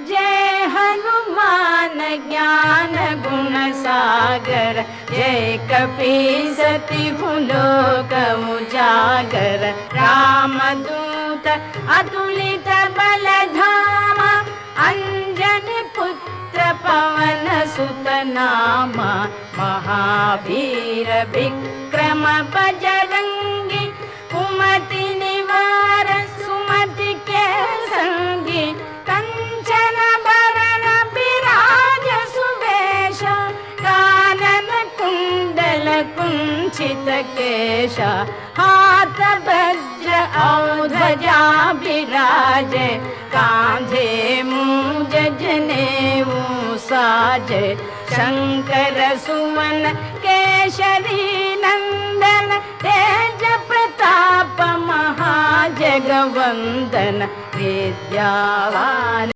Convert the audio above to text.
जय हनुमान ज्ञान गुण सागर, जय कपीसति लोक उजागर। रामदूत अतुलित बल धामा, अंजनी पुत्र पवन सुत नामा। महावीर विक्रम बजरंगी, कुमति निवार सुमति के संगी। कंचन बरन बिराज सुवेश, कानन कुंडल कुंचित केश। हाथ वज्र और ध्वजा बिराजे, कांधे मूंज जनेऊ साजे। शंकर सुवन केशरी नंदन, तेज प्रताप महाजगवंदन। विद्यावान